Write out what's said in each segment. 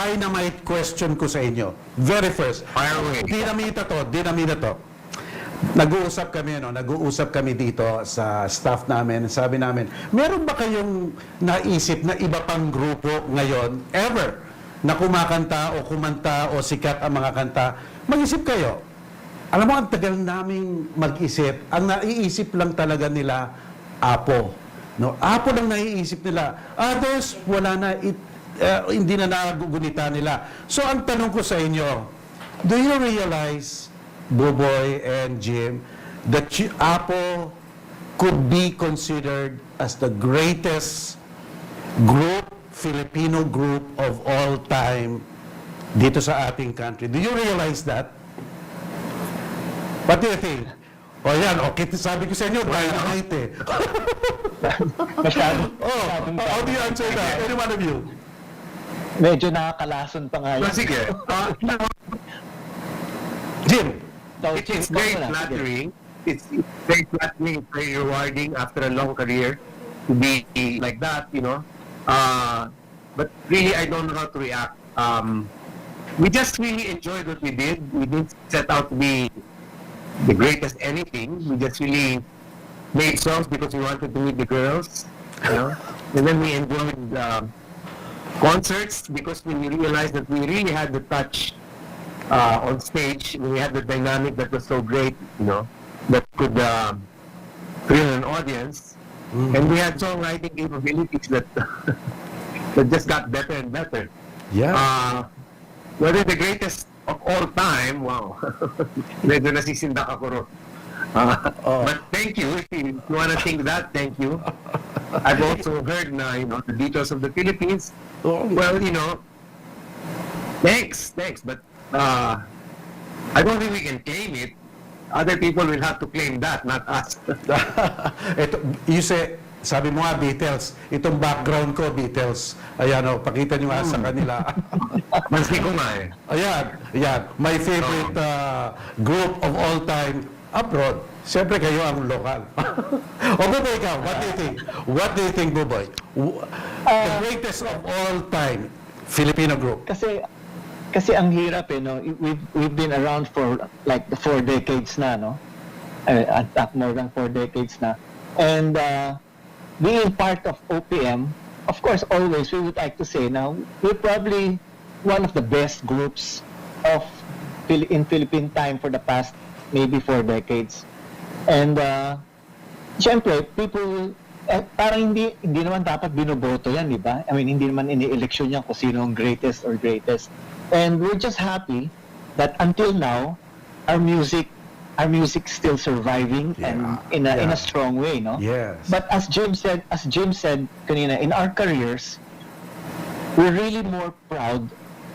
dynamite question ko sa inyo. Very first. Fire away. Dinamita to. Nag-uusap kami dito sa staff namin. Sabi namin, meron ba kayong naisip na iba pang grupo ngayon, ever, na kumakanta o kumanta o sikat ang mga kanta? Mag-isip kayo. Alam mo, ang tagal naming mag-isip. Ang naiisip lang talaga nila, Apo. No, Apo lang naiisip nila. Others, wala na, hindi na nagugunita nila. So, ang tanong ko sa inyo, do you realize, Boboy and Jim, that Apo could be considered as the greatest group, Filipino group of all time dito sa ating country? Do you realize that? What do you think? O yan, okay, sabi ko sa inyo, dynamite eh. How do you answer that? Any one of you? Medyo nakakalason pa nga yun. Sige. Jim? It's very flattering. It's very flattering, very rewarding after a long career to be like that, you know. But really, I don't know how to react. We just really enjoyed what we did. We didn't set out to be the greatest anything. We just really made songs because we wanted to meet the girls, you know. And then we enjoyed concerts because we realized that we really had the touch on stage. We had the dynamic that was so great, you know, that could thrill an audience. And we had songwriting capabilities that that just got better and better. Yeah. Whether the greatest of all time, wow. Medyo nasisindak ako ro. But thank you. If you want to think that, thank you. I've also heard na, you know, the details of the Philippines. Well, you know, thanks. But I don't think we can claim it. Other people will have to claim that, not us. Ito, you say, sabi mo nga, Beatles. Itong background ko, Beatles. Ayan o, pakita nyo nga sa kanila. Mansi ko nga eh. Ayan. My favorite group of all time abroad. Siyempre kayo ang lokal. O Boboy, ikaw, what do you think? What do you think, Boboy? The greatest of all time Filipino group. Kasi ang hirap eh, no? We've been around for like 4 decades na, no? At more than 4 decades na. And being part of OPM, of course, always we would like to say now, we're probably one of the best groups in Philippine time for the past maybe 4 decades. And syempre, people, parang hindi naman dapat binoboto yan, di ba? I mean, hindi naman ini-election yan kung sino ang greatest or greatest. And we're just happy that until now, our music still surviving and in a strong way, no? Yes. But as Jim said kanina, in our careers, we're really more proud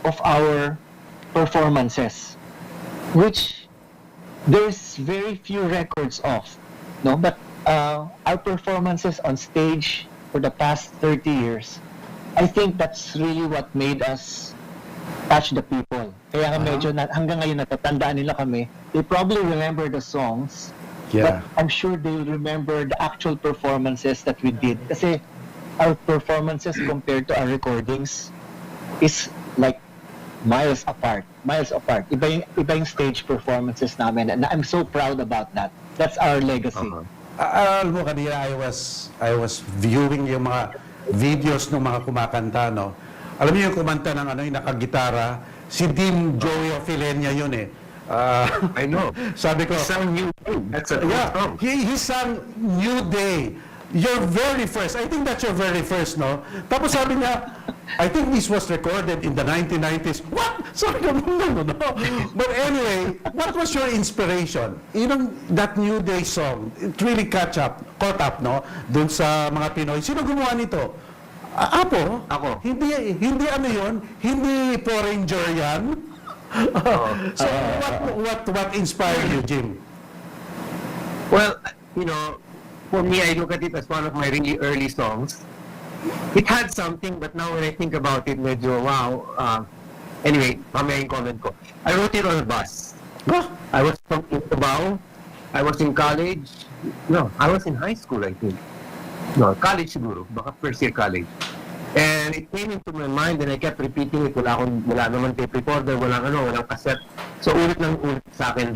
of our performances, which there's very few records of, no? But our performances on stage for the past 30 years, I think that's really what made us touch the people. Kaya nga medyo hanggang ngayon natatandaan nila kami. They probably remember the songs, but I'm sure they'll remember the actual performances that we did. Kasi our performances compared to our recordings is like miles apart. Iba yung stage performances namin, and I'm so proud about that. That's our legacy. Alam mo, kanina I was viewing yung mga videos ng mga kumakanta, no? Alam niyo yung kumanta ng yung nakagitara, si Dim Joey Ofilenia yun eh. I know. Sabi ko, He sang New Day. That's a song. He sang New Day. Your very first, I think that's your very first, no? Tapos sabi niya, I think this was recorded in the 1990s. What? Sabi ko, no. But anyway, what was your inspiration? That New Day song, it really caught up, no? Dun sa mga Pinoy. Sino gumawa nito? Apo? Ako. Hindi ano yun? Hindi Power Ranger yan? So, what inspired you, Jim? Well, you know, for me, I look at it as one of my really early songs. It had something, but now when I think about it, medyo wow. Anyway, mamaya yung comment ko. I wrote it on a bus. I was from Davao. I was in college. No, I was in high school, I think. No, college siguro. Baka first year college. And it came into my mind and I kept repeating it. Wala naman tape recorder, walang cassette. So ulit ng ulit sa akin,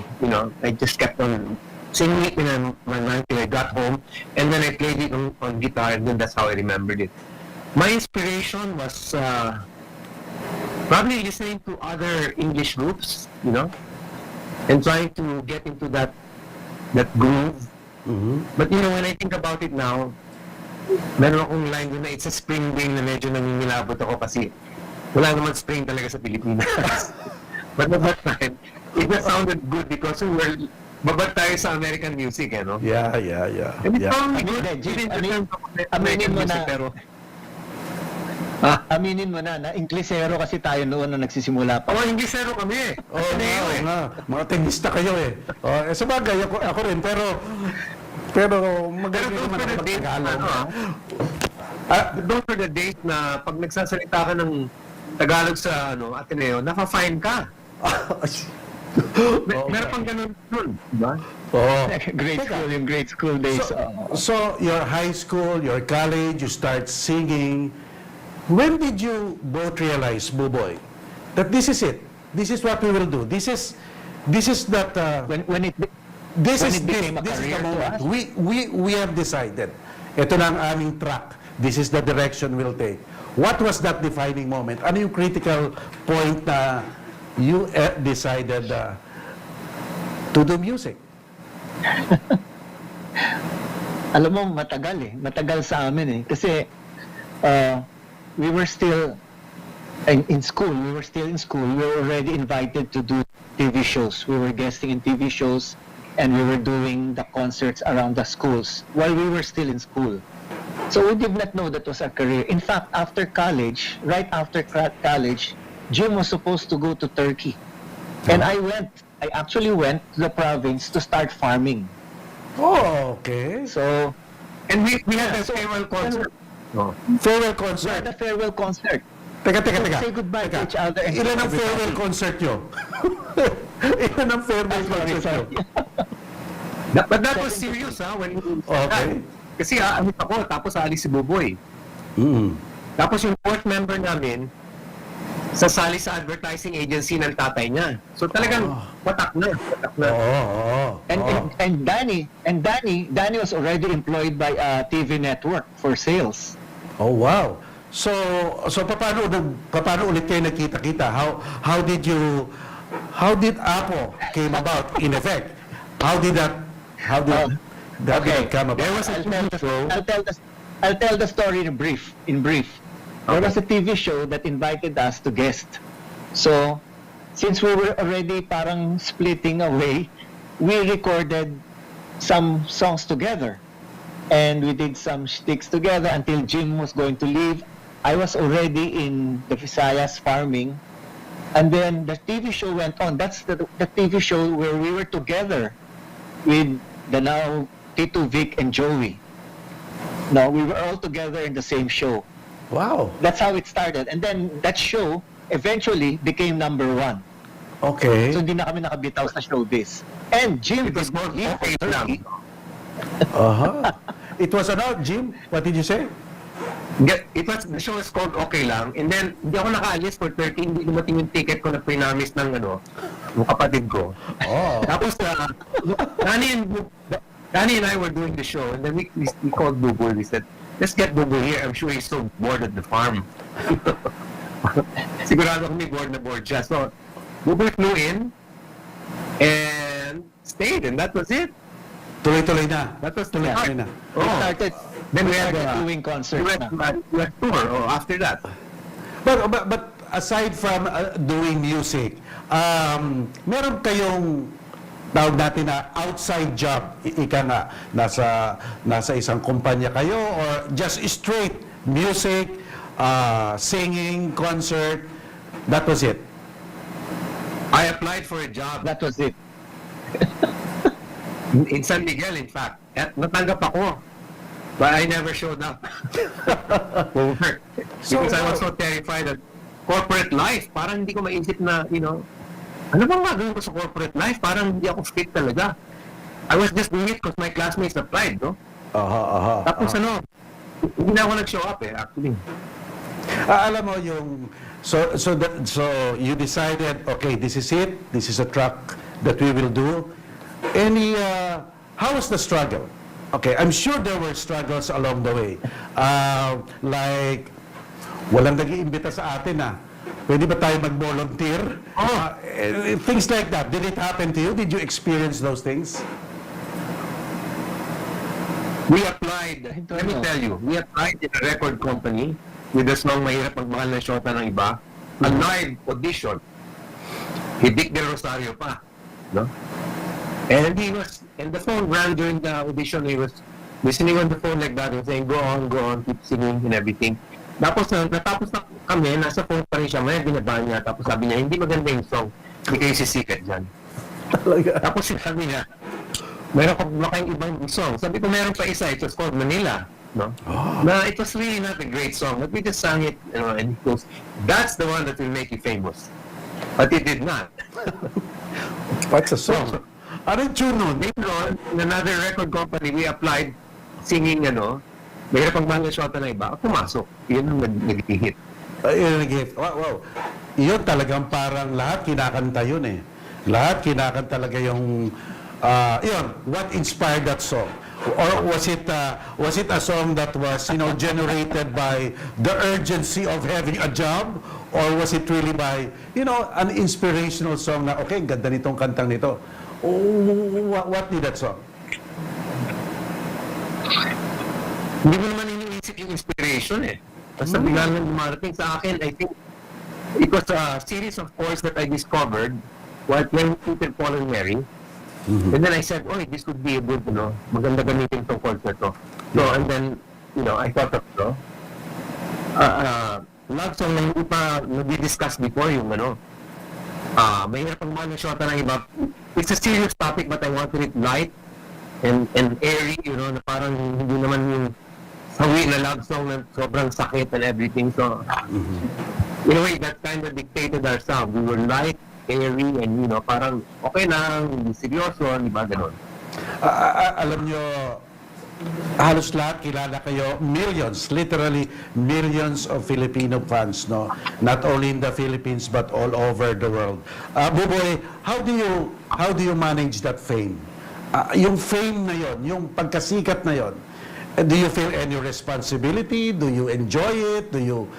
I just kept on singing it in my mind till I got home. And then I played it on guitar, and then that's how I remembered it. My inspiration was probably listening to other English groups, and trying to get into that groove. But when I think about it now, meron akong line doon na it's a spring day na medyo nangingilabot ako kasi wala naman spring talaga sa Pilipinas. But at that time, it just sounded good because we were babad tayo sa American music, Yeah. And it sounded good. Aminin mo na, pero aminin mo na Inglesero kasi tayo noon na nagsisimula pa. Inglesero kami. nga. Mga tenista kayo eh. Sabagay, ako rin, pero magaling naman ako mag-Tagalog. Those are the days na pag nagsasalita ka ng Tagalog sa Ateneo, naka-fine ka. Meron pang ganun nun, diba? Yung grade school days. So, your high school, your college, you start singing. When did you both realize, Boboy, that this is it? This is what we will do. This is that. When it This When is it became a this is career the to moment. us? We have decided. Ito na ang aming track. This is the direction we'll take. What was that defining moment? Ano yung critical point na you decided to do music? Alam mo, matagal sa amin eh. Kasi we were still in school. We were already invited to do TV shows. We were guesting in TV shows, and we were doing the concerts around the schools while we were still in school. So we did not know that was our career. In fact, right after college, Jim was supposed to go to Turkey. And I actually went to the province to start farming. Oh, okay. So, And we had a farewell concert. Farewell we concert. had a farewell concert. Teka. Say goodbye to each other. And Ilan ang everybody. farewell concert nyo? Ilan ang farewell concert nyo? But that was serious, when Okay. Kasi alis ako, tapos alis si Boboy. Tapos yung fourth member namin, sasali sa advertising agency ng tatay niya. So talagang watak na. Oo. And Danny was already employed by a TV network for sales. Oh, wow. So paano ulit kayo nakita-kita? How did Apo came about in effect? How did that come about? There was a TV show. I'll tell the story in brief. There was a TV show that invited us to guest. So, since we were already parang splitting away, we recorded some songs together. And we did some shticks together until Jim was going to leave. I was already in the Visayas farming. And then the TV show went on. That's the TV show where we were together with the now Tito, Vic, and Joey. No, we were all together in the same show. Wow. That's how it started. And then that show eventually became number 1. Okay. So hindi na kami nakabitaw sa showbiz. And Jim It was called leave Okay for Turkey. Uh-huh. It was Jim? What did you say? The show is called Okay Lang. And then, hindi ako nakaalis for 30, hindi dumating yung ticket ko na pinamis ng ng kapatid ko. Oh. Tapos, Danny and I were doing the show, and then we called Boboy. We said, let's get Boboy here. I'm sure he's so bored at the farm. Sigurado kami bored siya. So, Boboy flew in and stayed, and that was it. Tuloy-tuloy na. That was Tuloy na. We started Then we had doing concerts we na. went tour after that. But aside from doing music, meron kayong tawag natin na outside job, ika nga, nasa isang kumpanya kayo or just straight music, singing, concert, that was it? I applied for a job That was it. in San Miguel, in fact. At natanggap ako. But I never showed up for work. Because I was so terrified that corporate life, parang hindi ko maisip na, ano bang gagawin ko sa corporate life? Parang hindi ako fit talaga. I was just doing it because my classmates applied, no? Tapos hindi na ako nag-show up actually. Alam mo yung so you decided, okay, this is it. This is a track that we will do. How was the struggle? Okay, I'm sure there were struggles along the way. Like walang nag-iimbita sa atin pwede ba tayo mag-volunteer? Things like that. Did it happen to you? Did you experience those things? We applied, let me tell you, we applied in a record company with the song Mahirap Magmahal ng Shota ng Iba, a live audition. Hidik del Rosario pa. No? And the phone rang during the audition. He was listening on the phone like that and saying, go on, keep singing and everything. Tapos natapos na kami, nasa phone pa rin siya, may binabahan niya, tapos sabi niya, hindi maganda yung song, hindi kayo sisikat dyan. Tapos sinabi niya, meron pa ba kayong ibang song? Sabi ko, meron pa isa, it was called Manila. No? Na it was really not a great song, but we just sang it, and he goes, that's the one that will make you famous. But it did not. What's a song? Anong tune nun? Later on, in another record company, we applied singing, Mahirap ang mahal ng Shota ng Iba, pumasok. Yun ang nag-hit. Yun nag-hit. Wow. Yun talagang parang lahat kinakanta yun eh. Lahat kinakanta talaga yung, yun, what inspired that song? Or was it a song that was, generated by the urgency of having a job? Or was it really by, an inspirational song na, okay, ganda nitong kantang nito. What did that song? Hindi mo naman iniisip yung inspiration eh. Basta bigla lang dumarating sa akin, I think it was a series of chords that I discovered while playing Peter, Paul, and Mary. And then I said, this would be a good, maganda gamitin itong chords na to. So, and then, I thought of, love song na hindi pa nag-discuss before yung, mahirap ang mahal ng Shota ng Iba. It's a serious topic but I wanted it light and airy, na parang hindi naman yung hawi na love song na sobrang sakit and everything. So, in a way, that kind of dictated our sound. We were light, airy, and parang okay lang, hindi seryoso, di ba, ganun. Alam nyo, halos lahat kilala kayo, millions, literally millions of Filipino fans, no? Not only in the Philippines but all over the world. Boboy, how do you manage that fame? Yung fame na yon, yung pagkasikat na yon, do you feel any responsibility? Do you enjoy it? Do you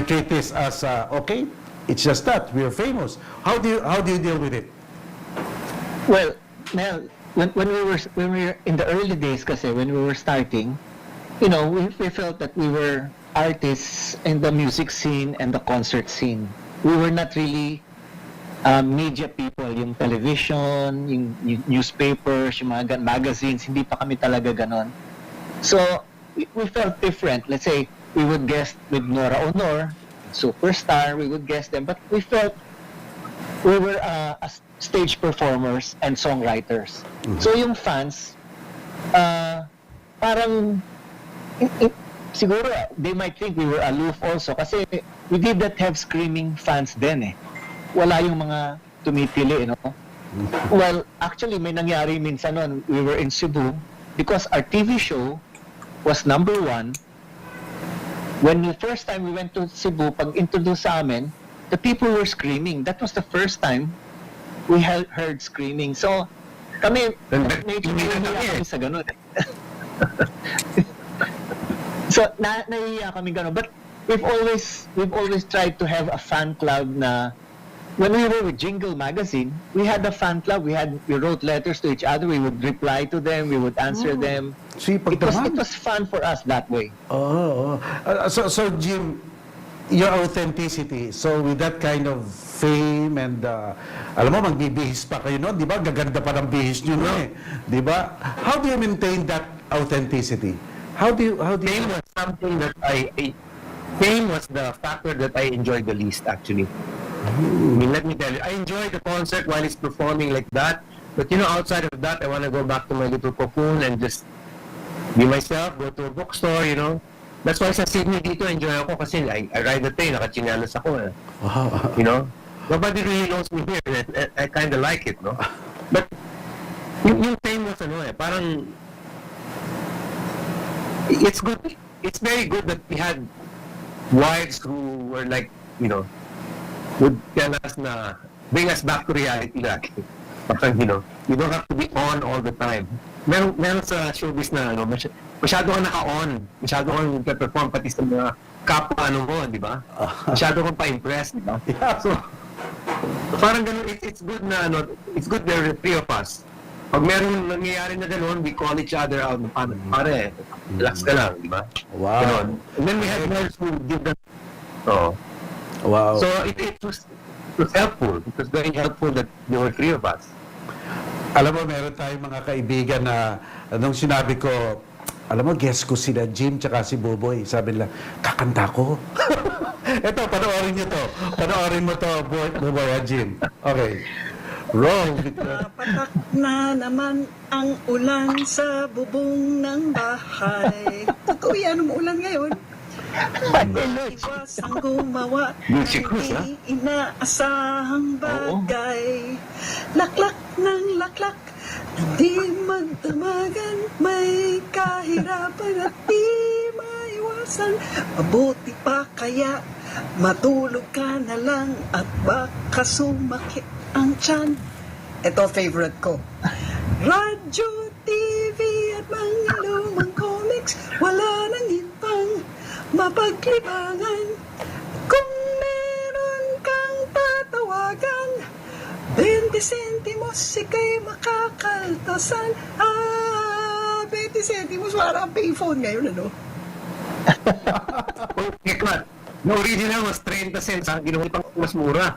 treat this as okay? It's just that we're famous. How do you deal with it? Well, Mel, when we were in the early days, kasi when we were starting, we felt that we were artists in the music scene and the concert scene. We were not really media people, yung television, yung newspapers, yung mga magazines, hindi pa kami talaga ganon. So, we felt different. Let's say, we would guest with Nora Honor, Superstar, we would guest them, but we felt we were stage performers and songwriters. So, yung fans, parang, siguro, they might think we were aloof also, kasi we did not have screaming fans then eh. Wala yung mga tumitili, Well, actually, may nangyari minsan noon, we were in Cebu, because our TV show was number 1. When the first time we went to Cebu, pag-introduce sa amin, the people were screaming. That was the first time we heard screaming. So, kami, medyo nahiya kami sa ganun. So, nahiya kami ganun. But we've always tried to have a fan club na, when we were with Jingle Magazine, we had a fan club. We wrote letters to each other. We would reply to them. We would answer them. It was fun for us that way. So Jim, your authenticity. So with that kind of fame and alam mo, magbibihis pa kayo noon, di ba? Gaganda pa ng bihis nyo noon di ba? How do you maintain that authenticity? How do you Fame was something that fame was the factor that I enjoyed the least, actually. I mean, let me tell you, I enjoy the concert while it's performing like that. But outside of that, I want to go back to my little cocoon and just be myself, go to a bookstore, That's why sa Sydney dito, enjoy ako kasi I ride the train, nakachinelas ako. Nobody really knows me here. I kind of like it, no? But yung fame was parang it's good. It's very good that we had wives who were like, would tell us na, bring us back to reality lagi. Parang, you don't have to be on all the time. Meron sa showbiz na, masyado kang naka-on. Masyado kang perform pati sa mga kapwa mo, di ba? Masyado kang pa-impress, di ba? So, parang ganun, it's good na, it's good there are the three of us. Pag meron nangyayari na gano'n, we call each other out. Pare, relax ka lang, di ba? Wow. Ganun. And then we had girls who give them. Oh. Wow. So it was helpful. It was very helpful that there were three of us. Alam mo, meron tayong mga kaibigan na nung sinabi ko, alam mo, guess ko sila Jim tsaka si Boboy. Sabi nila, kakanta ko. Ito, panoorin nyo to. Panoorin mo to, Boboy at Jim. Okay. Roll. Patak na naman ang ulan sa bubong ng bahay. Totoo yan, umuulan ngayon. Iwas ang gumawa ng di inaasahang bagay. Laklak ng laklak, di magdamagan. May kahirapan at di maiwasan. Mabuti pa kaya matulog ka na lang at baka sumakit ang tiyan. Ito favorite ko. Radyo, TV at mga lumang comics, wala nang ibang mapaglibangan. Kung meron kang tatawagan, 20 sentimos ika'y makakaltasan. 20 sentimos, parang payphone ngayon, ano? Okay, Clark. No, original was 30 cents. Ginawa pang mas mura.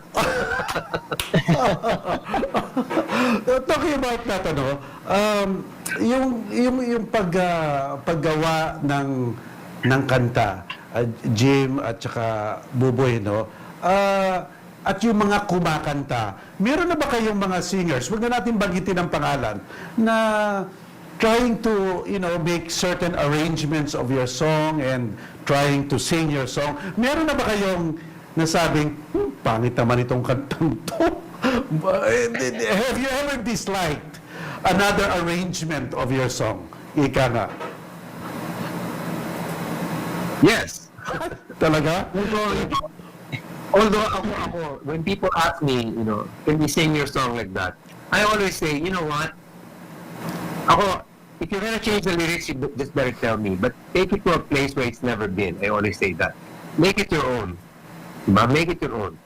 Talking about that, yung paggawa ng kanta, Jim at saka Boboy, at yung mga kumakanta, meron na ba kayong mga singers, huwag na natin banggitin ang pangalan, na trying to, make certain arrangements of your song and trying to sing your song. Meron na ba kayong nasabing, pangit naman itong kantang to? Have you ever disliked another arrangement of your song? Ika nga. Yes. Talaga? Although ako, when people ask me, can we sing your song like that? I always say, you know what? Ako, if you're gonna change the lyrics, you just better tell me. But take it to a place where it's never been. I always say that. Make it your own. Diba? Make it your own.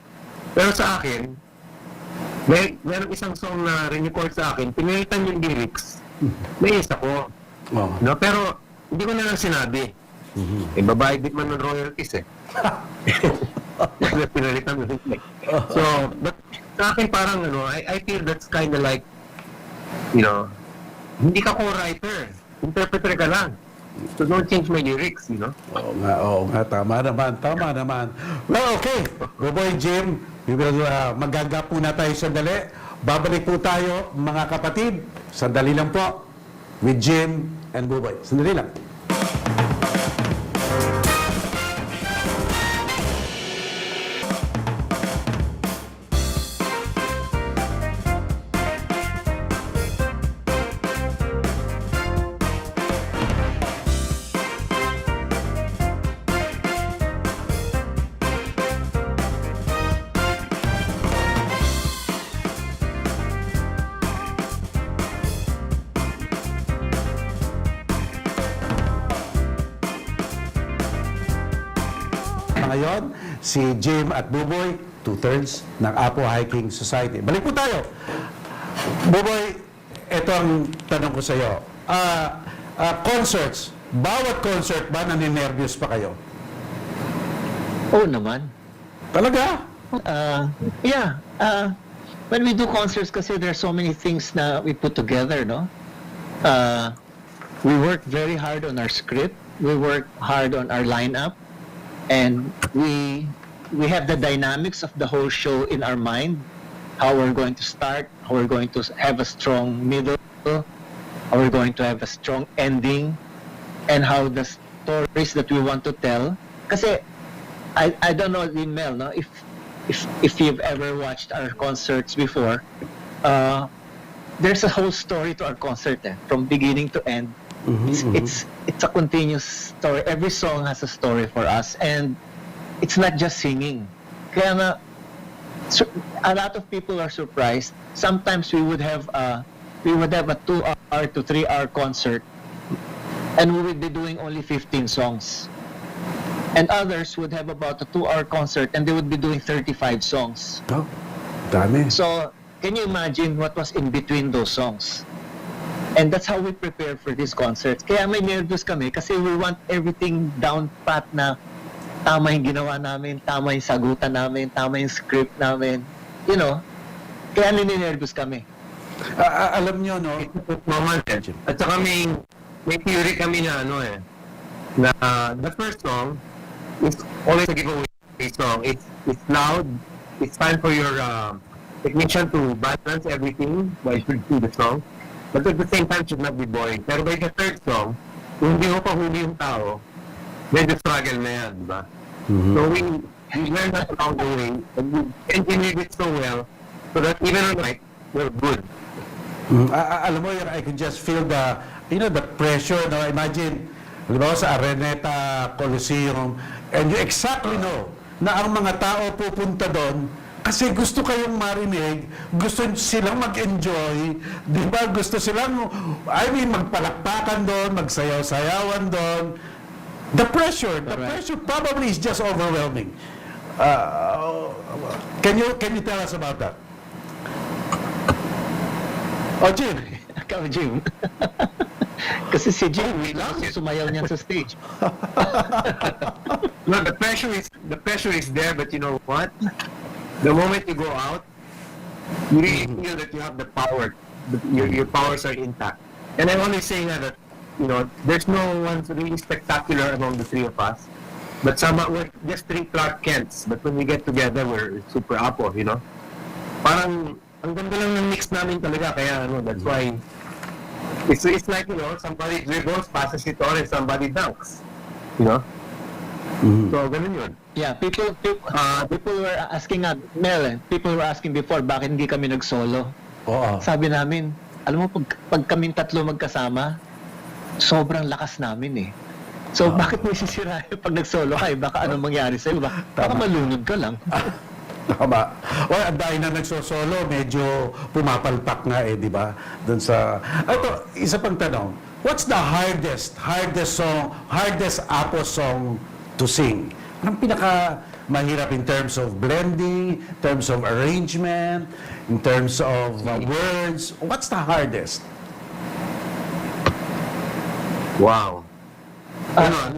Pero sa akin, meron isang song na re-record sa akin, pinilitan yung lyrics. May isa ko. Oh. No? Pero, hindi ko na lang sinabi. Babae di man ng royalties eh. Pinalitan mo rin. So, but sa akin parang, I feel that's kind of like, hindi ka co-writer. Interpreter ka lang. So don't change my lyrics, Oo nga, tama naman. Well, okay. Boboy, Jim, we will magagap muna tayo sandali. Babalik po tayo, mga kapatid. Sandali lang po. With Jim and Boboy. Sandali lang. Ngayon, si Jim at Boboy, 2/3 ng Apo Hiking Society. Balik po tayo. Boboy, ito ang tanong ko sa iyo. Concerts, bawat concert ba naninervyos pa kayo? Oo naman. Talaga? Yeah. When we do concerts kasi there are so many things na we put together, no? We work very hard on our script. We work hard on our lineup. And we have the dynamics of the whole show in our mind. How we're going to start, how we're going to have a strong middle, how we're going to have a strong ending, and how the stories that we want to tell. Kasi I don't know, Mel, no? If you've ever watched our concerts before, there's a whole story to our concert, from beginning to end. It's a continuous story. Every song has a story for us, and it's not just singing. Kaya nga, a lot of people are surprised. Sometimes we would have a 2-hour to 3-hour concert, and we would be doing only 15 songs. And others would have about a 2-hour concert, and they would be doing 35 songs. Oh, dami. So, can you imagine what was in between those songs? And that's how we prepare for these concerts. Kaya may nervous kami kasi we want everything down pat na tama yung ginawa namin, tama yung sagutan namin, tama yung script namin. You know, kaya nininervous kami. Alam nyo, no? Moment, eh. At saka may theory kami na na the first song is always a giveaway song. It's loud. It's time for your technician to balance everything while you do the song. But at the same time, should not be boring. Pero by the third song, kung hindi mo pa huli yung tao, medyo struggle na yan, di ba? So we learned that along the way, and we engineered it so well, so that even on the night, we're good. Alam mo, I can just feel the, the pressure. No? Imagine, halimbawa sa Araneta Coliseum, and you exactly know na ang mga tao pupunta doon kasi gusto kayong marinig, gusto silang mag-enjoy, di ba? Gusto silang, magpalakpakan doon, magsayaw-sayawan doon. The pressure probably is just overwhelming. Can you tell us about that? Oh, Jim. Ikaw, Jim. Kasi si Jim, sumayaw niyan sa stage. No, the pressure is there, but you know what? The moment you go out, you really feel that you have the power. Your powers are intact. And I'm only saying that, there's no one really spectacular among the three of us. But we're just three Clark Kents. But when we get together, we're super apo, Parang, ang ganda lang ng mix namin talaga. Kaya, that's why, it's like, somebody dribbles, passes it on, and somebody dunks. So, ganun yun. Yeah, people were asking, Mel, people were asking before, bakit hindi kami nag-solo? Oo. Sabi namin, alam mo, pag kaming tatlo magkasama, sobrang lakas namin eh. So, bakit mo isisira pag nag-solo ka eh? Baka anong mangyari sa'yo? Baka malunod ka lang. Tama. Ang dahil na nagsosolo, medyo pumapalpak nga di ba? Doon sa... Ito, isa pang tanong. What's the hardest Apo song to sing? Ang pinaka mahirap in terms of blending, in terms of arrangement, in terms of words. What's the hardest? Wow.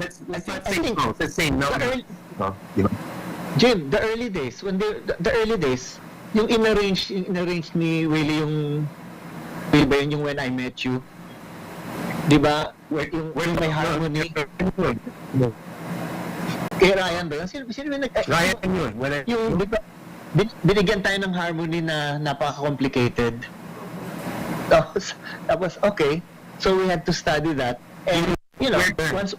Let's not say no. Let's say no. Jim, the early days, yung in-arrange ni Willie yung When I Met You. Di ba? Yung may harmony. Kay Ryan ba yun? Sino yung Ryan yun. Yung, binigyan tayo ng harmony na napaka-complicated. Tapos, okay. So we had to study that. And, once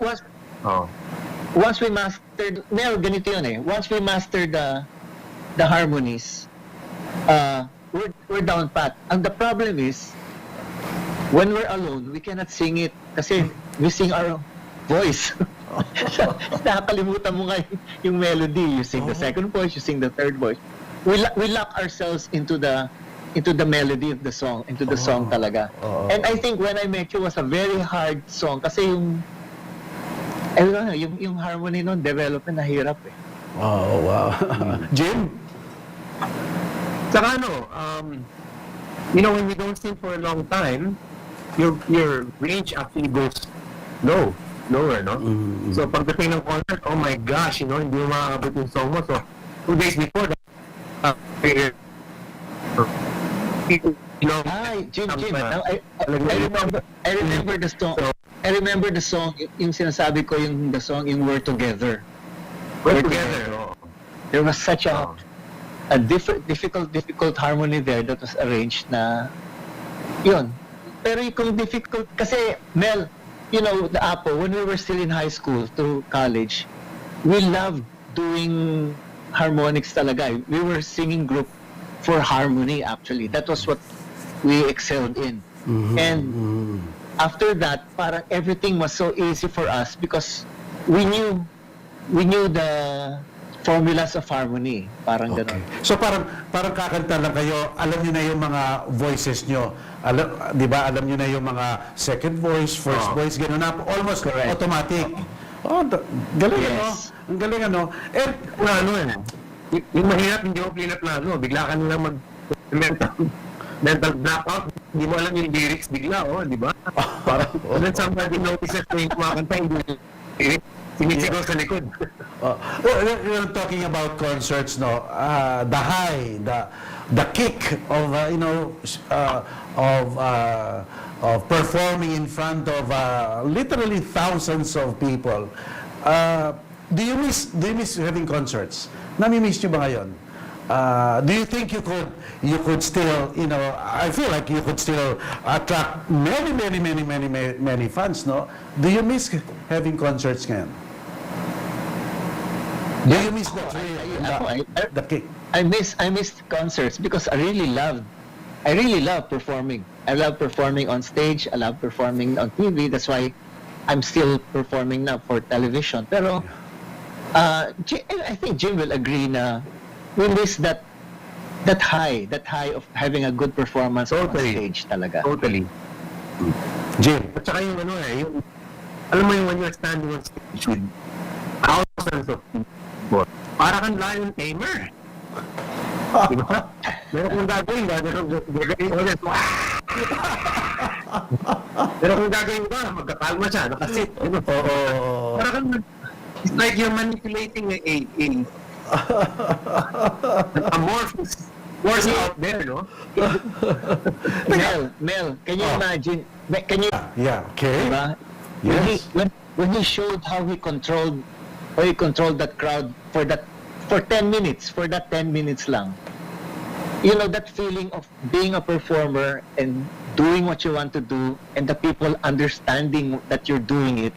we mastered, ganito yun eh. Once we mastered the harmonies, we're down pat. And the problem is, when we're alone, we cannot sing it kasi we sing our voice. Nakakalimutan mo nga yung melody. You sing the second voice, you sing the third voice. We lock ourselves into the melody of the song, into the song talaga. And I think When I Met You was a very hard song kasi yung harmony nun, development na hirap eh. Oh, wow. Jim? Saka when we don't sing for a long time, your range actually goes lower, no? Mm-hmm. So pagdating ng concert, oh my gosh, hindi mo makakabot yung song mo. So 2 days before Jim, I remember the song. I remember the song, yung sinasabi ko, yung We're Together. We're Together. Oh. There was such a difficult harmony there that was arranged na yun. Pero yung difficult, kasi Mel, the Apo, when we were still in high school to college, we loved doing harmonics talaga. We were singing group for harmony actually. That was what we excelled in. Mm-hmm. And after that, parang everything was so easy for us because we knew the formulas of harmony. Parang Okay. gano'n. So parang kakanta lang kayo, alam niyo na yung mga voices niyo. Alam, 'di ba? Alam niyo na yung mga second voice, first voice, gano'n na almost Correct. automatic. Oh, galing ano? Yes. Ang galing ano? And Yung mahirap, hindi mo clean up na bigla ka nilang mental blackout, hindi mo alam yung lyrics bigla, di ba? Parang, and then somebody notices na yung kumakanta, hindi sinisigaw sa likod. We're talking about concerts, no? The high, the kick of of performing in front of literally thousands of people. Do you miss having concerts? Nami-miss niyo ba ngayon? Do you think you could still, I feel like you could still attract many fans, no? Do you miss having concerts ngayon? Do you miss the thrill, the kick? I miss concerts because I really love performing. I love performing on stage. I love performing on TV. That's why I'm still performing now for television. Pero I think Jim will agree na we miss that high of having a good performance on Totally. stage talaga. Totally. Jim. At saka yung alam mo yung when you're standing on stage with thousands of people, para kang lion tamer. Di ba? Meron kong gagawin ulit. Meron kong gagawin ba? Magkakalma siya, nakasit. Para kang, it's like you're manipulating a amorphous force out there, no? Mel, can you imagine? Can you, Yeah, okay. diba? Yes. When he showed how he controlled that crowd for 10 minutes, for that 10 minutes lang. You know, that feeling of being a performer and doing what you want to do and the people understanding that you're doing it,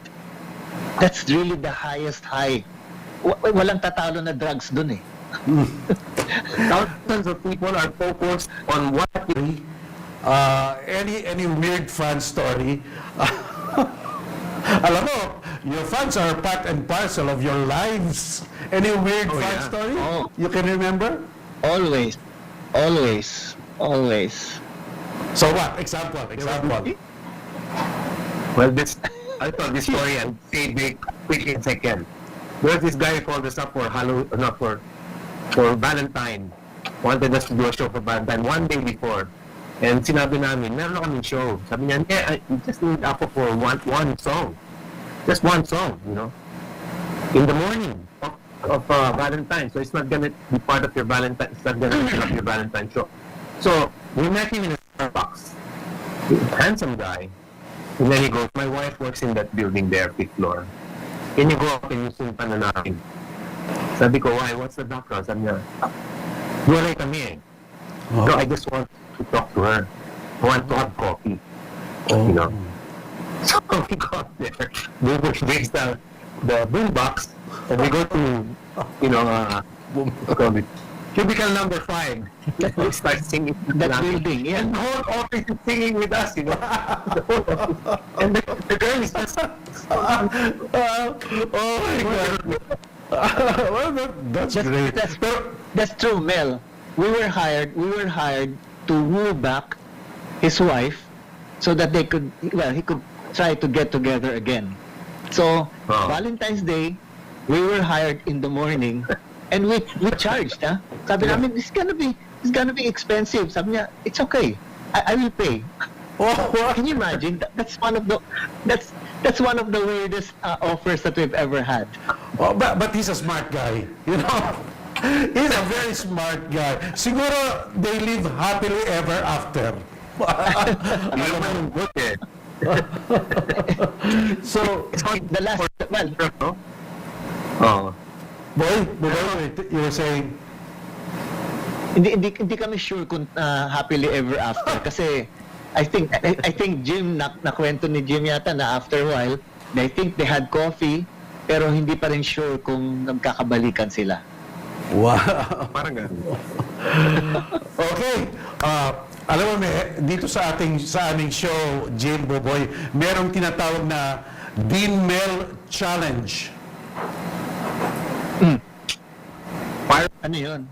that's really the highest high. Walang tatalo na drugs dun eh. Thousands of people are focused on what you Any weird fan story? Alam mo, your fans are part and parcel of your lives. Any weird fan yeah. story Oh. you can remember? Always. So what? Example. Well, I told this story and say it quick in second. There's this guy who called us up for for Valentine. Wanted us to do a show for Valentine one day before. And sinabi namin, meron na kaming show. Sabi niya, I just need ako for one song. Just one song, in the morning of Valentine. So it's not gonna be part of your Valentine. It's not gonna be part of your Valentine show. So we met him in a Starbucks. Handsome guy. And then he goes, my wife works in that building there, 5th floor. Can you go up and yung suntan na natin? Sabi ko, why? What's the background? Sabi niya, wala kami eh. No, I just want to talk to her. I want to have coffee. So we got there. We raise the boombox and we go to, cubicle number 5. We start singing. That building, yeah. And the whole office is singing with us, The whole office. And the girl is just... Oh my God. Well, that's great. That's true, Mel. We were hired to woo back his wife so that he could try to get together again. So, Valentine's Day, we were hired in the morning and we charged, ha? Sabi namin, it's gonna be expensive. Sabi niya, it's okay. I will pay. Can you imagine? That's one of the weirdest offers that we've ever had. But he's a smart guy, He's a very smart guy. Siguro they live happily ever after. So, The last, boy, you were saying? hindi kami sure kung happily ever after kasi I think Jim nakwento ni Jim yata na after a while I think they had coffee pero hindi pa rin sure kung nagkakabalikan sila. Wow. Parang gano'n. Okay. Alam mo, dito sa aming show, Jim, Boboy, merong tinatawag na Dean Mel Challenge. Ano yun?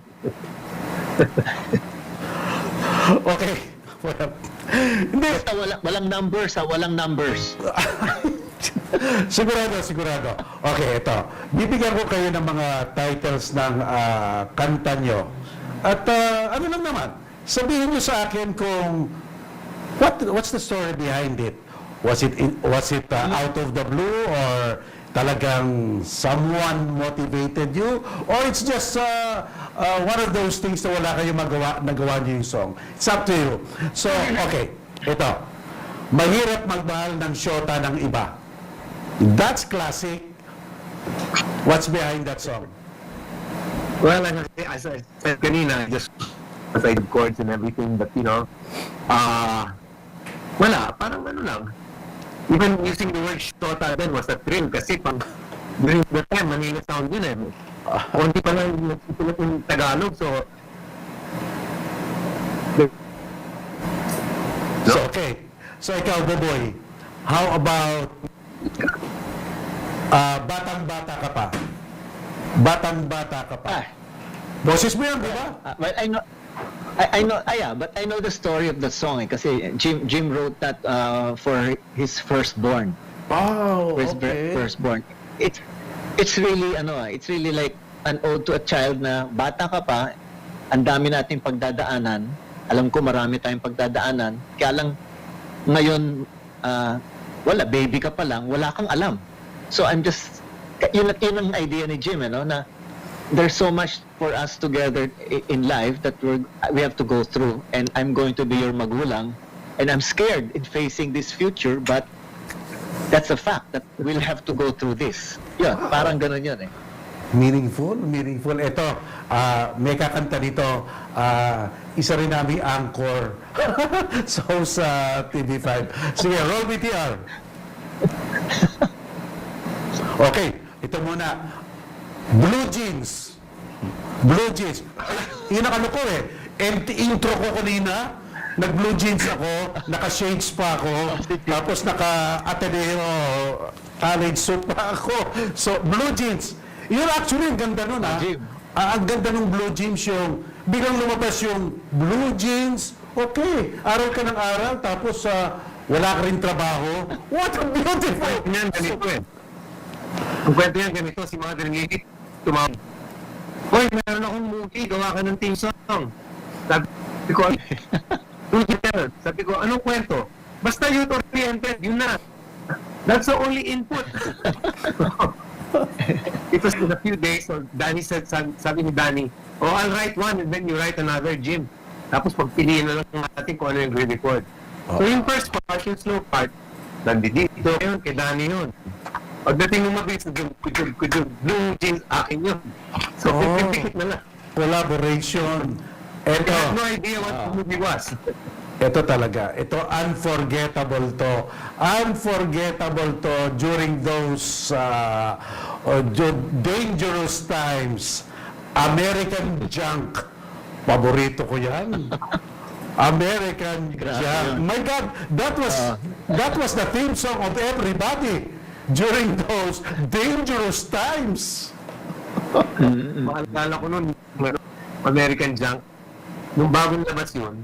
Okay. Hindi. Basta walang numbers, walang numbers. Sigurado. Okay, ito. Bibigyan ko kayo ng mga titles ng kanta nyo. At ano lang naman, sabihin nyo sa akin kung what's the story behind it? Was it out of the blue, or talagang someone motivated you, or it's just one of those things na wala kayong nagawa niyo yung song? It's up to you. So, okay, ito. Mahirap magmahal ng syota ng iba. That's classic. What's behind that song? Well, as I said kanina, just aside chords and everything, but wala, parang ano lang. Even using the word shota then was a thrill kasi during the time, Manila sound yun eh. Konti pa lang nagsusulat yung Tagalog, so Okay. So, ikaw, Boboy, how about batang-bata ka pa? Batang-bata ka pa. Boses mo yan, di ba? Well, I know, yeah, but I know the story of the song kasi Jim wrote that for his firstborn. Oh, For his okay. firstborn. It's really it's really like an ode to a child na bata ka pa, ang dami nating pagdadaanan. Alam ko marami tayong pagdadaanan. Kaya lang ngayon wala, baby ka pa lang, wala kang alam. So I'm just yun ang idea ni Jim, na there's so much for us together in life that we have to go through, and I'm going to be your magulang, and I'm scared in facing this future, but that's a fact that we'll have to go through this. Yun, parang ganun yun eh. Meaningful. Ito, may kakanta dito, isa rin namin anchor sa TV5. Sige, roll VTR. Okay, ito muna. Blue jeans. Yun ang ano ko eh. Intro ko kanina, nag-blue jeans ako, naka-shades pa ako, tapos naka-Atty college suit pa ako. So, blue jeans. Yun actually, ang ganda nun ang ganda ng blue jeans, yung biglang lumabas yung blue jeans. Okay, aral ka ng aral, tapos wala ka rin trabaho. What a beautiful... yan, ganito eh. Ang kwento yan, ganito, si Mother Lily, tumawag. Hoy, meron akong movie, gawa ka ng team song. Sabi ko, anong kwento? Basta youth-oriented, yun na. That's the only input. It was in a few days, so Danny said, sabi ni Danny, I'll write one and then you write another, Jim. Tapos pagpiliin na lang natin kung ano yung re-record. So yung first part, yung slow part, nandito yun, kay Danny yun. Pagdating ng mabilis, could you blue jeans, akin yun. So, pipikit na lang. Collaboration. I have no idea what the movie was. Ito talaga. Ito, unforgettable to. Unforgettable to during those dangerous times. American Junk. Paborito ko yan. American Junk. My God, that was the theme song of everybody during those dangerous times. Maalala ko nun, American Junk. Nung bagong labas yun,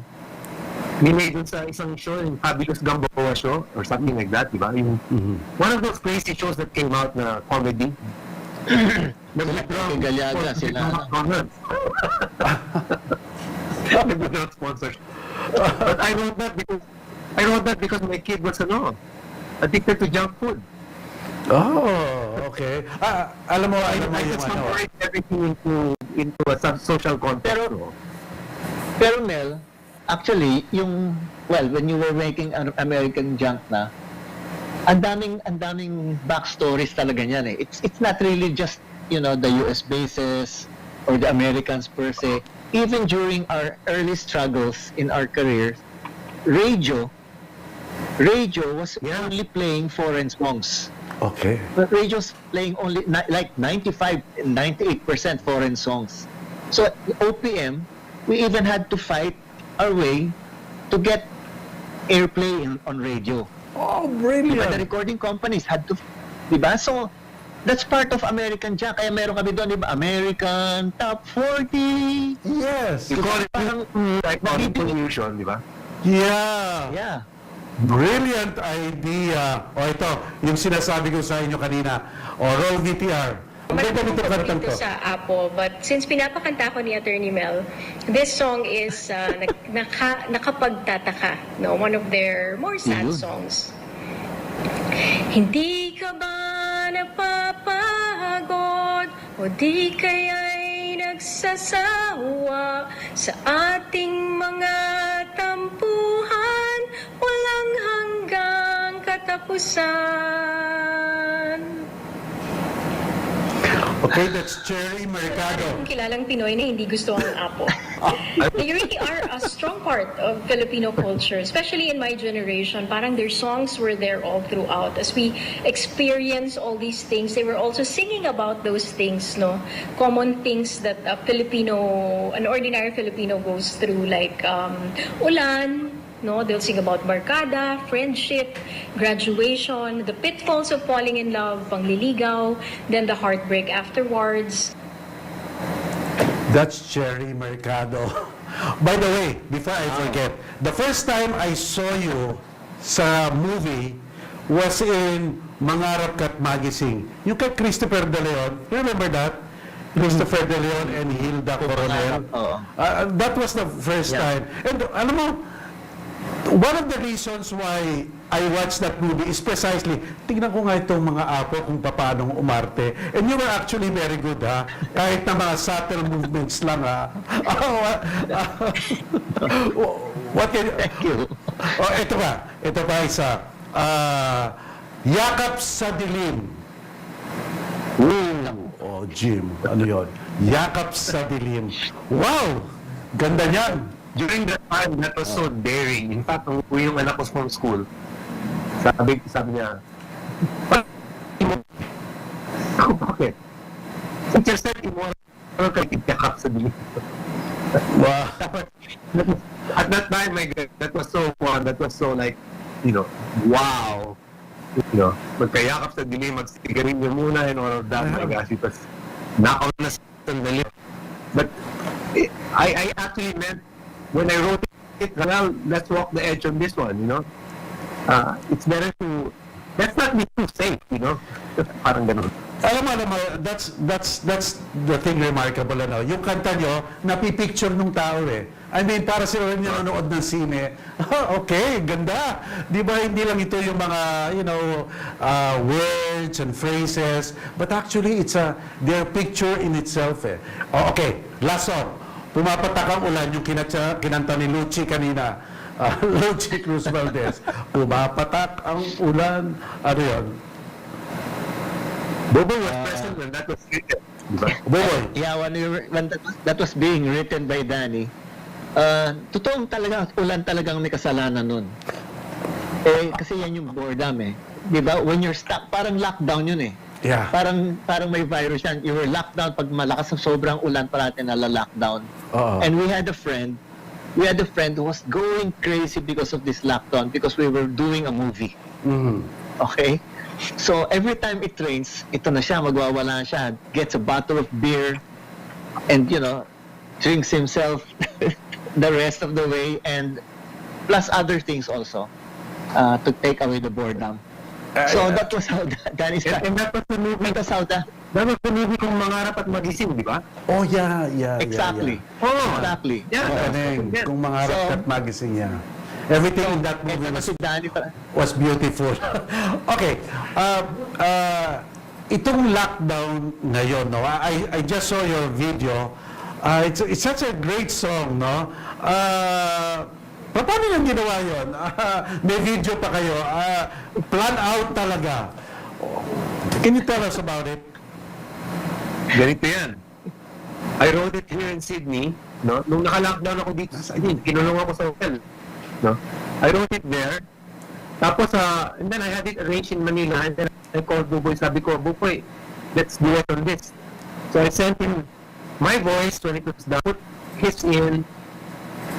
nimay dun sa isang show, yung Fabulous Gamboa show, or something like that, diba? Yung, one of those crazy shows that came out na comedy. Galyaga sila. Nag-withdraw sponsors. But I wrote that because my kid was addicted to junk food. Oh, okay. Alam mo I yung just separate everything into a social context. Pero Mel, actually, when you were making American Junk na, ang daming backstories talaga niyan eh. It's not really just, the US bases or the Americans per se. Even during our early struggles in our careers, radio was only playing foreign songs. Okay. But radio's playing only like 98% foreign songs. So OPM, we even had to fight our way to get airplay on radio. Oh, Diba, brilliant. the recording companies had to, diba? So That's part of American Jack. Kaya meron kami doon, di ba? American Top 40. Yes. You call it like contribution, di ba? Yeah. Yeah. Brilliant idea. O ito, yung sinasabi ko sa inyo kanina. O, roll VTR. Ang ganda nito kantang to. sa Apo, but since pinapakanta ko ni Atty. Mel, this song is nakapagtataka, no? One of their more sad songs. Hindi ka ba napapagod o di kaya'y nagsasawa sa ating mga tampuhan, walang hanggang katapusan. Okay, that's Cherry Mercado. Kung kilalang Pinoy na hindi gusto ang Apo. They really are a strong part of Filipino culture, especially in my generation. Parang their songs were there all throughout. As we experience all these things, they were also singing about those things, no? Common things that an ordinary Filipino goes through, like ulan, no? They'll sing about barkada, friendship, graduation, the pitfalls of falling in love, pangliligaw, then the heartbreak afterwards. That's Cherry Mercado. By the way, before I forget, the first time I saw you sa movie was in Mangarap Ka't Magising. Yung kay Christopher De Leon. You remember that? Christopher De Leon and Hilda Coronel. That was the first time. And alam mo, one of the reasons why I watched that movie is precisely, tingnan ko nga itong mga Apo kung paano umarte. And you were actually very good, ha? Kahit na mga subtle movements lang, ha? What can Thank you. Oh, ito pa. Ito pa isa. Yakap sa dilim. Oh, Jim. Ano yun? Yakap sa dilim. Wow! Ganda niyan. During that time, that was so daring. In fact, nung uwi yung anak ko from school, sabi niya, bakit? Teacher said, iwanan ka itakap sa dilim. Wow. At that time, my God, that was so fun. That was so like, wow. Magkayakap sa dilim, magsigarilyo muna and all of that. My gosh, it was nakaw na sandali. But I actually meant, when I wrote it, well, let's walk the edge on this one, it's better to, let's not be too safe, parang ganun. Alam mo, that's the thing remarkable, yung kanta nyo, napipicture nung tao eh. I mean, para sila rin nanonood ng sine, okay, ganda. Di ba, hindi lang ito yung mga, words and phrases, but actually, it's their picture in itself eh. Oh, okay, last song. Pumapatak ang ulan, yung kinanta ni Lucci kanina. Lucci Cruz Valdez. Pumapatak ang ulan. Ano yun? Boboy was present when that was written. Boboy. Yeah, when that was being written by Danny, totoong talaga, ulan talagang may kasalanan nun. Kasi yan yung boredom eh. Di ba? When you're stuck, parang lockdown yun eh. Yeah. Parang may virus yan. You were locked down pag malakas ang sobrang ulan parati nala-lockdown. And we had a friend who was going crazy because of this lockdown because we were doing a movie. Mm-hmm. Okay? So every time it rains, ito na siya, magwawala siya, gets a bottle of beer and drinks himself the rest of the way and plus other things also to take away the boredom. So that was how Danny started. And that was the movie. That was how That was the movie kung Mangarap at Magising, di ba? Oh, yeah. Exactly. Yeah. Oh, Exactly. Yeah. Kung Mangarap at Magising, yeah. Everything in that movie Si Danny was beautiful. Okay. Itong lockdown ngayon, no? I just saw your video. It's such a great song, no? Paano yung ginawa yun? May video pa kayo. Plan out talaga. Can you tell us about it? Ganito yan. I wrote it here in Sydney, no? Nung naka-lockdown ako dito sa Sydney, kinulong ako sa hotel, no? I wrote it there. Tapos, and then I had it arranged in Manila, and then I called Boboy, sabi ko, Boboy, let's do it on this. So I sent him my voice when it was done, put his in,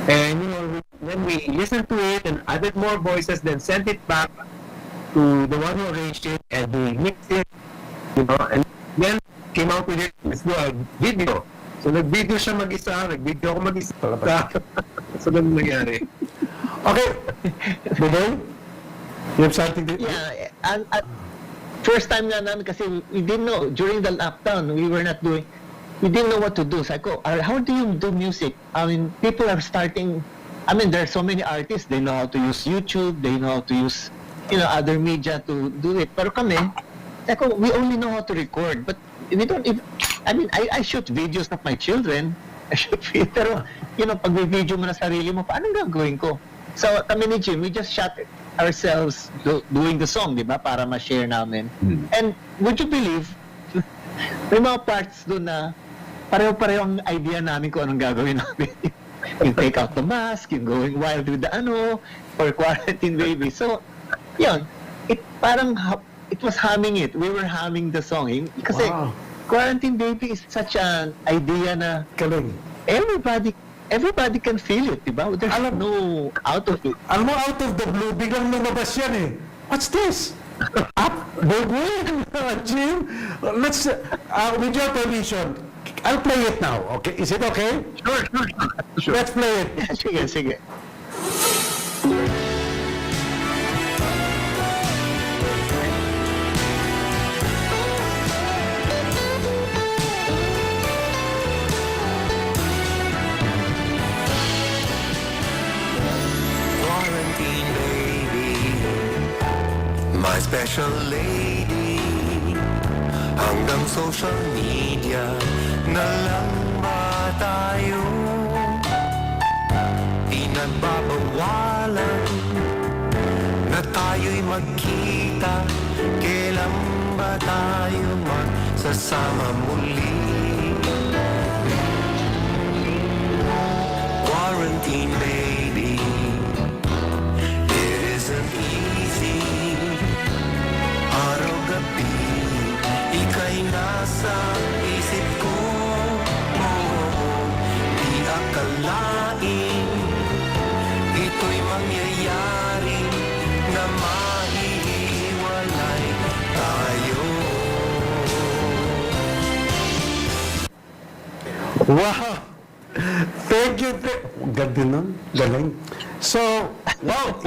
and when we listened to it and added more voices, then sent it back to the one who arranged it, and we mixed it, You know, and then came out with it as well, video. So nag-video siya mag-isa, nag-video ako mag-isa. So ganun nangyari. Okay. Boboy? You have something to... Yeah, and first time nga namin kasi we didn't know, during the lockdown, we didn't know what to do. So I go, how do you do music? I mean, people are starting, I mean, there are so many artists, they know how to use YouTube, they know how to use, other media to do it. Pero kami, we only know how to record, but we don't even, I mean, I shoot videos of my children. I shoot videos, pero, pag video mo na sarili mo, paano gagawin ko? So, kami ni Jim, we just shot ourselves doing the song, di ba? Para ma-share namin. And would you believe, may mga parts doon na pareho-pareho ang idea namin kung anong gagawin namin. Yung take out the mask, yung going wild with the or quarantine baby. So, yun. It was humming it. We were humming the song. Kasi quarantine baby is such an idea na Galing. everybody can feel it, diba? There's no out of it. Alam mo, out of the blue, biglang lumabas yan eh. What's this? Up, Boboy, Jim, let's, with your permission, I'll play it now, okay? Is it okay? Sure. Let's play it. Sige. Quarantine baby, my special lady. Hanggang social media na lang ba tayo? Pinagbabawalan na tayo'y magkita. Kailan ba tayo magsasama muli? Quarantine baby, it isn't easy. Araw-gabi, ika'y nasa isip ko. Di akalain ito'y mangyayari na mahihiwalay tayo. Wow! Thank you. Ganda nun. Galing. So, wow,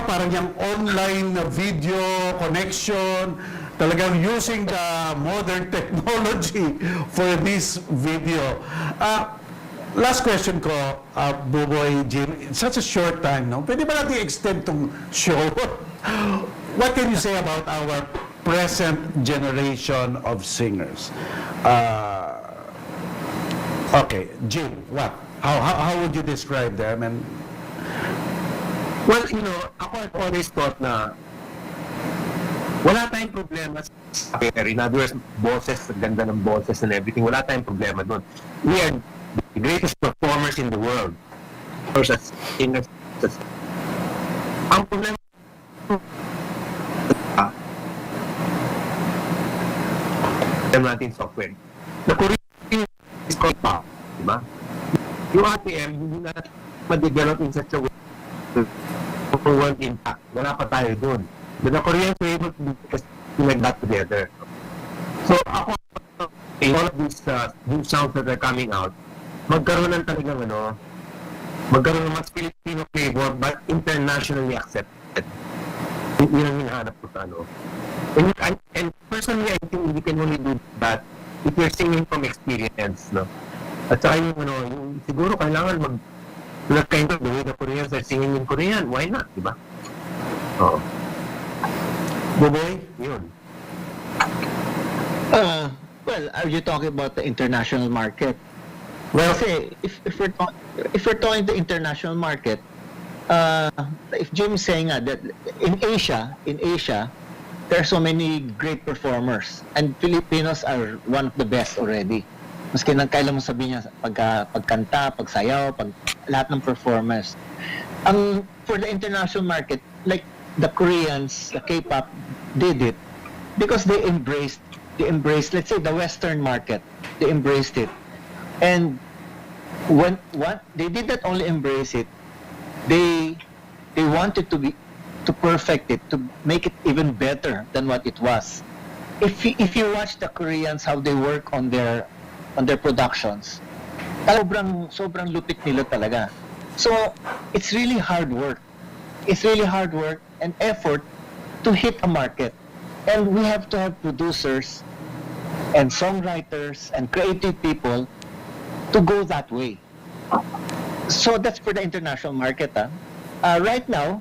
parang yung online na video connection, talagang using the modern technology for this video. Last question ko, Boboy, Jim, it's such a short time, no? Pwede ba natin extend tong show? What can you say about our present generation of singers? Okay, Jim, what? How would you describe them? And Well, ako I've always thought na wala tayong problema sa career. In other words, boses, ganda ng boses and everything, wala tayong problema doon. We are the greatest performers in the world. Or sa singers. Ang problema natin software. The Korean is called pa, di ba? Yung ATM, hindi na ma-develop in such a way for one impact. Wala pa tayo doon. But the Koreans were able to do like that together. So ako, in all of these new sounds that are coming out, magkaroon ng talagang magkaroon ng mas Filipino flavor but internationally accepted. Yun ang hinahanap ko sa And personally, I think we can only do that if you're singing from experience, no? At saka yung siguro kailangan kind of the way the Koreans are singing in Korean. Why not, di ba? Oo. Boboy? Yun. Well, are you talking about the international market? Well, kasi if we're talking the international market, if Jim is saying that in Asia, there are so many great performers, and Filipinos are one of the best already. Maski nang kailan mo sabihin niya, pagkanta, pagsayaw, lahat ng performers. For the international market, like the Koreans, the K-pop did it because they embraced, let's say, the Western market. They embraced it. And they did not only embrace it, they wanted to perfect it, to make it even better than what it was. if you watch the Koreans how they work on their productions, sobrang lupit nila talaga. So it's really hard work. It's really hard work and effort to hit a market. And we have to have producers and songwriters and creative people to go that way. So that's for the international market. Right now,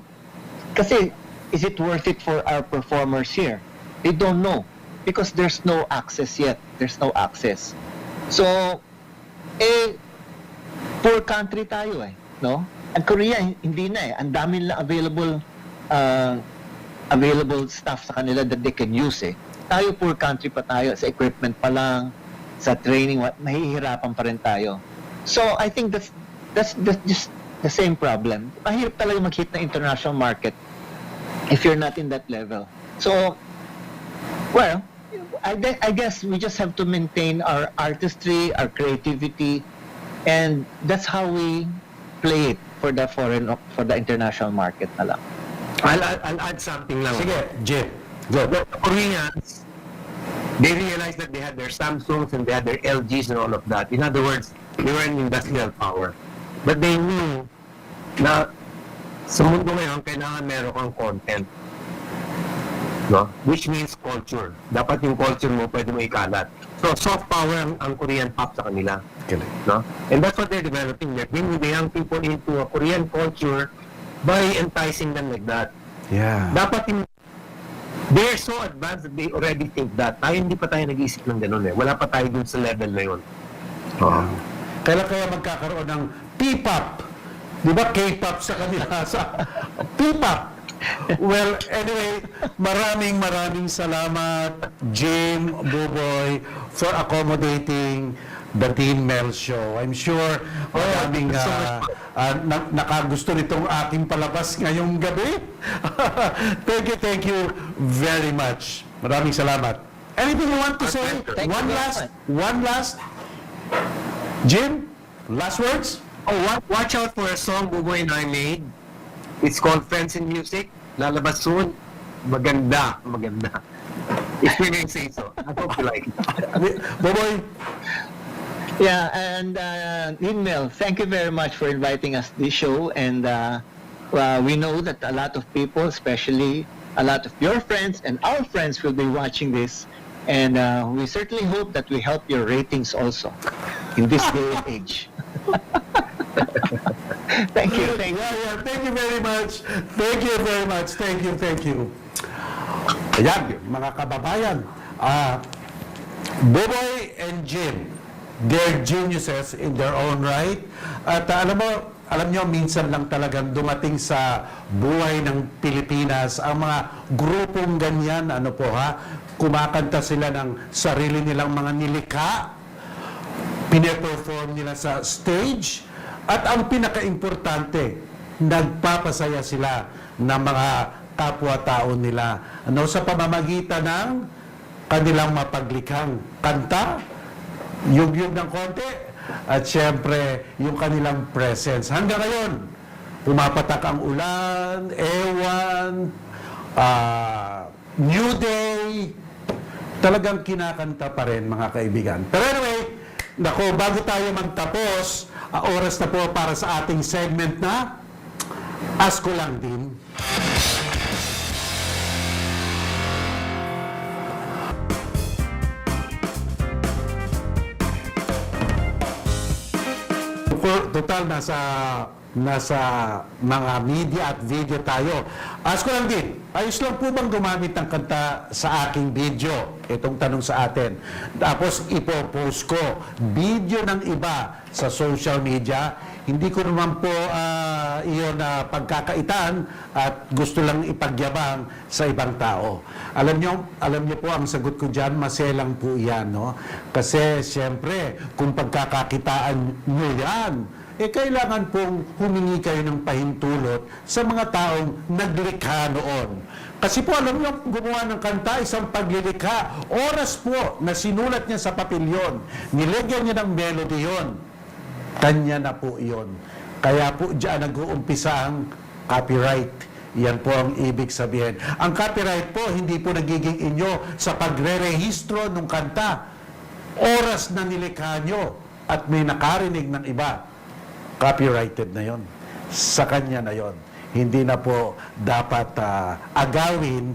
kasi is it worth it for our performers here? They don't know because there's no access yet. There's no access. So, poor country tayo no? And Korea, hindi na Ang dami na available stuff sa kanila that they can use Tayo, poor country pa tayo. Sa equipment pa lang, sa training, mahihirapan pa rin tayo. So, I think that's just the same problem. Mahirap talaga mag-hit na international market if you're not in that level. So, well, I guess we just have to maintain our artistry, our creativity, and that's how we play it for the international market na lang. I'll add something lang. Sige, Jim. Go. The Koreans, they realized that they had their Samsungs and they had their LGs and all of that. In other words, they were an industrial power. But they knew na sa mundo ngayon, kailangan meron kang content. No? Which means culture. Dapat yung culture mo pwede mo ikalat. So, soft power ang Korean pop sa kanila. No? And that's what they're developing. They're bringing the young people into a Korean culture by enticing them like that. Yeah. Dapat they're so advanced that they already think that. Tayo hindi pa tayo nag-iisip ng ganun Wala pa tayo dun sa level na yun. Kailan kaya magkakaroon ng P-pop? Di ba K-pop sa kanila? Sa P-pop. Well, anyway, maraming salamat, Jim, Boboy, for accommodating the Team Mel Show. I'm sure maraming nakagusto nitong aking palabas ngayong gabi. Thank you very much. Maraming salamat. Anything you want to say? One last. Jim, last words? Watch out for a song Boboy and I made. It's called Friends in Music. Lalabas soon. Maganda. If you may say so. I hope you like it. Boboy? Yeah, and Mel, thank you very much for inviting us to this show. And we know that a lot of people, especially a lot of your friends and our friends, will be watching this. And we certainly hope that we help your ratings also in this day and age. Thank you. Thank you very much. Thank you. Ayan, mga kababayan. Boboy and Jim, they're geniuses in their own right. At alam nyo, minsan lang talagang dumating sa buhay ng Pilipinas ang mga grupong ganyan, kumakanta sila ng sarili nilang mga nilikha, pine-perform nila sa stage, at ang pinaka-importante, nagpapasaya sila ng mga kapwa-tao nila sa pamamagitan ng kanilang mapaglikhang kanta, yugyug ng konti, at syempre yung kanilang presence. Hanggang ngayon, pumapatak ang ulan, ewan, New Day, talagang kinakanta pa rin, mga kaibigan. Pero anyway, bago tayo magtapos, oras na po para sa ating segment na Ask Ko Lang Din. Total, nasa mga media at video tayo. Ask ko lang din, ayos lang po bang gumamit ng kanta sa aking video? Itong tanong sa atin. Tapos ipopost ko video ng iba sa social media. Hindi ko naman po iyon na pagkakaitan at gusto lang ipagyabang sa ibang tao. Alam niyo po ang sagot ko diyan, maselang po 'yan, no? Kasi siyempre, kung pagkakakitaan niyo 'yan, kailangan pong humingi kayo ng pahintulot sa mga taong naglikha noon. Kasi po, alam niyo, gumawa ng kanta, isang paglilikha. Oras po na sinulat niya sa papel yun. Nilagyan niya ng melody yun. Kanya na po yun. Kaya po diyan nag-uumpisa ang copyright. Yan po ang ibig sabihin. Ang copyright po, hindi po nagiging inyo sa pagre-rehistro ng kanta. Oras na nilikha nyo at may nakarinig ng iba, copyrighted na yon. Sa kanya na yon. Hindi na po dapat agawin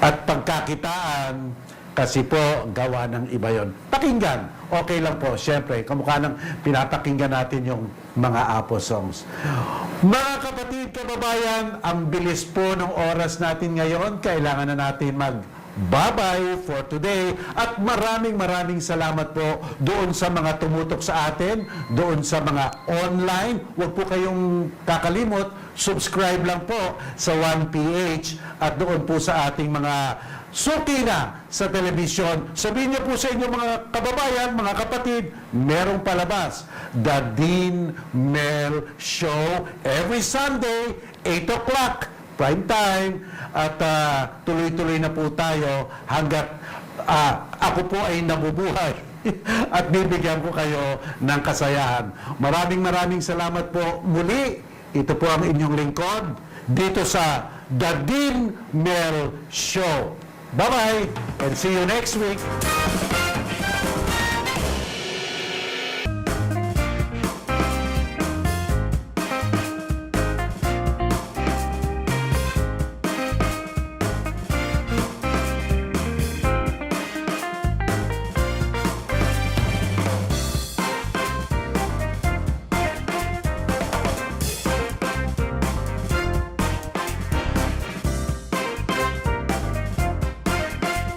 at pagkakitaan kasi po gawa ng iba yon. Pakinggan, okay lang po. Siyempre, kamukha ng pinapakinggan natin yung mga Apo songs. Mga kapatid, kababayan, ang bilis po ng oras natin ngayon. Kailangan na natin bye-bye for today. At maraming salamat po doon sa mga tumutok sa atin, doon sa mga online. Huwag po kayong kakalimot, subscribe lang po sa 1PH at doon po sa ating mga suki na sa telebisyon. Sabihin niyo po sa inyo mga kababayan, mga kapatid, merong palabas. The Dean Mel Show every Sunday, 8 o'clock, prime time. At tuloy-tuloy na po tayo hanggat ako po ay nabubuhay at bibigyan ko kayo ng kasayahan. Maraming salamat po muli. Ito po ang inyong lingkod dito sa The Dean Mel Show. Bye-bye and see you next week.